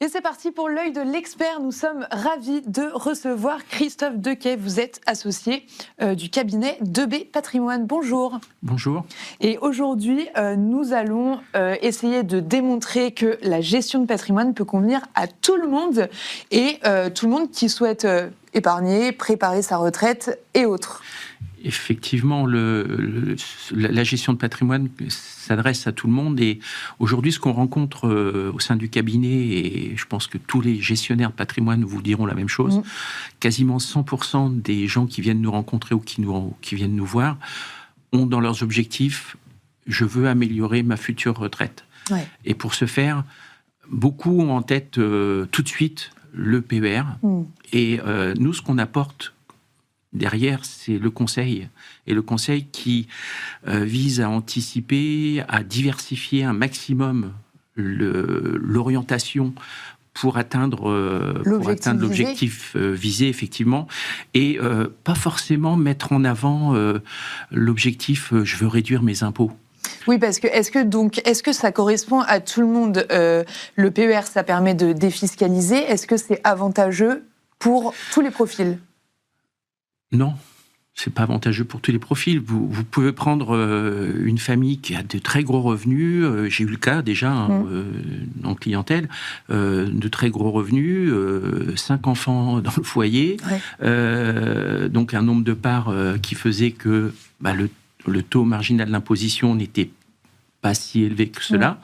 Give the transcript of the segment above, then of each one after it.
Et c'est parti pour l'œil de l'expert. Nous sommes ravis de recevoir Christophe Dequet. Vous êtes associé du cabinet 2B Patrimoine. Bonjour. Bonjour. Et aujourd'hui, nous allons essayer de démontrer que la gestion de patrimoine peut convenir à tout le monde et tout le monde qui souhaite épargner, préparer sa retraite et autres. Effectivement, la gestion de patrimoine s'adresse à tout le monde et aujourd'hui, ce qu'on rencontre au sein du cabinet, et je pense que tous les gestionnaires de patrimoine vous diront la même chose, quasiment 100% des gens qui viennent nous rencontrer ou qui viennent nous voir ont dans leurs objectifs « je veux améliorer ma future retraite ». Ouais. Et pour ce faire, beaucoup ont en tête tout de suite le PER. Et nous, ce qu'on apporte derrière, c'est le conseil. Et le conseil qui vise à anticiper, à diversifier un maximum l'orientation pour atteindre l'objectif visé, effectivement. Et pas forcément mettre en avant l'objectif « je veux réduire mes impôts ». Oui, parce que est-ce que ça correspond à tout le monde le PER, ça permet de défiscaliser. Est-ce que c'est avantageux pour tous les profils ? Non, c'est pas avantageux pour tous les profils. Vous pouvez prendre une famille qui a de très gros revenus. J'ai eu le cas déjà en clientèle, de très gros revenus, 5 enfants dans le foyer, donc un nombre de parts qui faisait que le taux marginal d'imposition n'était pas si élevé que cela.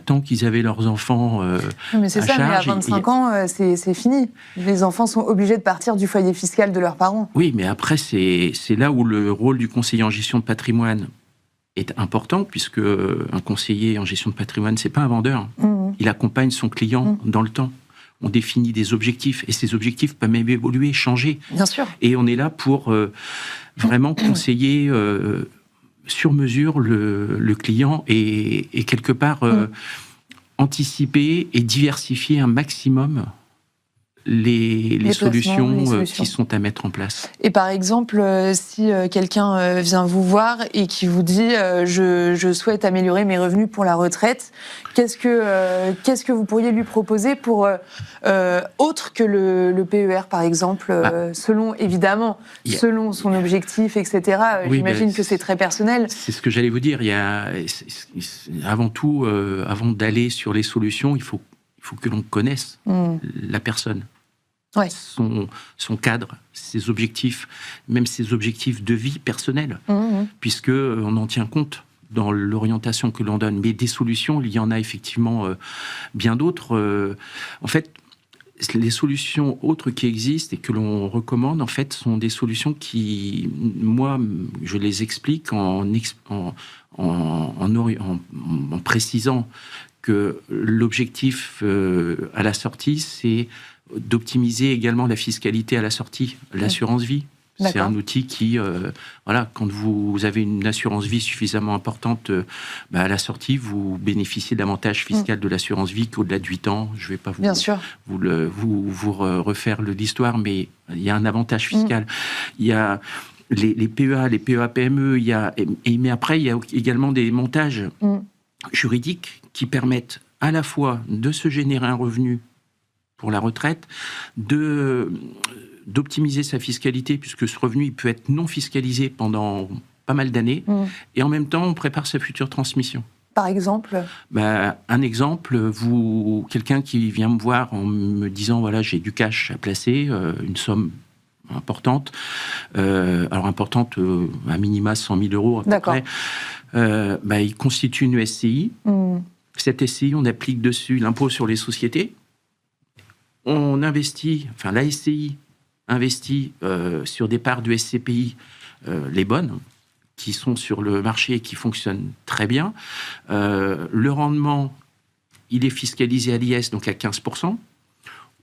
Tant qu'ils avaient leurs enfants mais c'est ça, charge, mais à 25 ans, c'est fini. Les enfants sont obligés de partir du foyer fiscal de leurs parents. Oui, mais après, c'est là où le rôle du conseiller en gestion de patrimoine est important, puisque un conseiller en gestion de patrimoine, c'est pas un vendeur. Il accompagne son client dans le temps. On définit des objectifs, et ces objectifs peuvent même évoluer, changer. Bien sûr. Et on est là pour vraiment conseiller sur mesure le client et quelque part anticiper et diversifier un maximum les solutions qui sont à mettre en place. Et par exemple, si quelqu'un vient vous voir et qui vous dit je souhaite améliorer mes revenus pour la retraite, qu'est-ce que vous pourriez lui proposer pour autre que le PER, par exemple, selon son objectif, etc. Oui, j'imagine que c'est très personnel. C'est ce que j'allais vous dire. Avant tout, avant d'aller sur les solutions, il faut que l'on connaisse la personne. Ouais. Son cadre, ses objectifs, même ses objectifs de vie personnelle, puisque on en tient compte dans l'orientation que l'on donne. Mais des solutions, il y en a effectivement bien d'autres. En fait, les solutions autres qui existent et que l'on recommande, en fait, sont des solutions qui, moi, je les explique en précisant que l'objectif à la sortie, c'est d'optimiser également la fiscalité à la sortie, l'assurance vie. C'est un outil qui, quand vous avez une assurance vie suffisamment importante, à la sortie, vous bénéficiez d'avantages fiscaux de l'assurance vie qu'au-delà de 8 ans. Je ne vais pas vous refaire l'histoire, mais il y a un avantage fiscal. Il y a les PEA, les PEA-PME, mais après, il y a également des montages juridiques qui permettent à la fois de se générer un revenu pour la retraite, d'optimiser sa fiscalité, puisque ce revenu il peut être non fiscalisé pendant pas mal d'années, et en même temps, on prépare sa future transmission. Par exemple un exemple, quelqu'un qui vient me voir en me disant, voilà, j'ai du cash à placer, une somme importante, alors importante, à minima 100 000 euros à peu près, il constitue une SCI. Cette SCI, on applique dessus l'impôt sur les sociétés. On investit, la SCI investit sur des parts de SCPI, les bonnes, qui sont sur le marché et qui fonctionnent très bien. Le rendement, il est fiscalisé à l'IS, donc à 15%,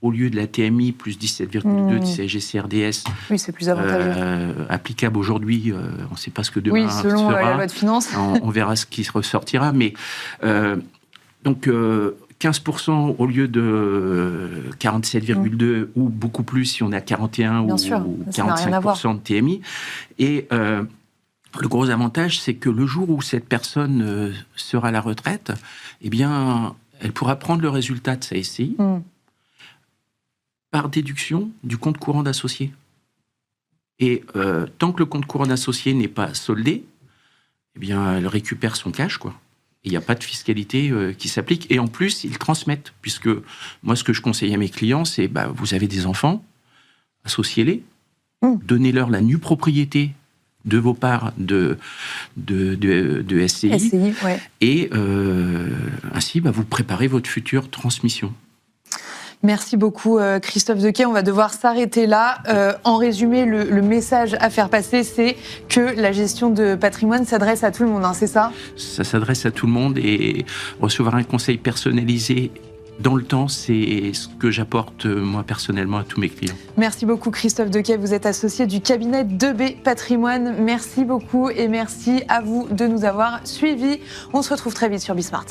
au lieu de la TMI plus 17,2 de CSG-CRDS. Oui, c'est plus avantageux. Applicable aujourd'hui, on ne sait pas ce que demain sera. Oui, selon la loi de finances. On verra ce qui ressortira, mais donc 15% au lieu de 47,2 ou beaucoup plus si on a 41 Bien ou sûr, 45% de TMI. Et le gros avantage, c'est que le jour où cette personne sera à la retraite, eh bien, elle pourra prendre le résultat de sa SCI par déduction du compte courant d'associé. Et tant que le compte courant d'associé n'est pas soldé, eh bien, elle récupère son cash, quoi. Il n'y a pas de fiscalité qui s'applique. Et en plus, ils transmettent. Puisque moi, ce que je conseille à mes clients, c'est vous avez des enfants, associez-les, donnez-leur la nue propriété de vos parts de SCI. Ouais. Et ainsi, vous préparez votre future transmission. Merci beaucoup Christophe Dequet. On va devoir s'arrêter là. En résumé, le message à faire passer, c'est que la gestion de patrimoine s'adresse à tout le monde, hein, c'est ça ? Ça s'adresse à tout le monde et recevoir un conseil personnalisé dans le temps, c'est ce que j'apporte moi personnellement à tous mes clients. Merci beaucoup Christophe Dequet. Vous êtes associé du cabinet 2B Patrimoine. Merci beaucoup et merci à vous de nous avoir suivis. On se retrouve très vite sur Bismart.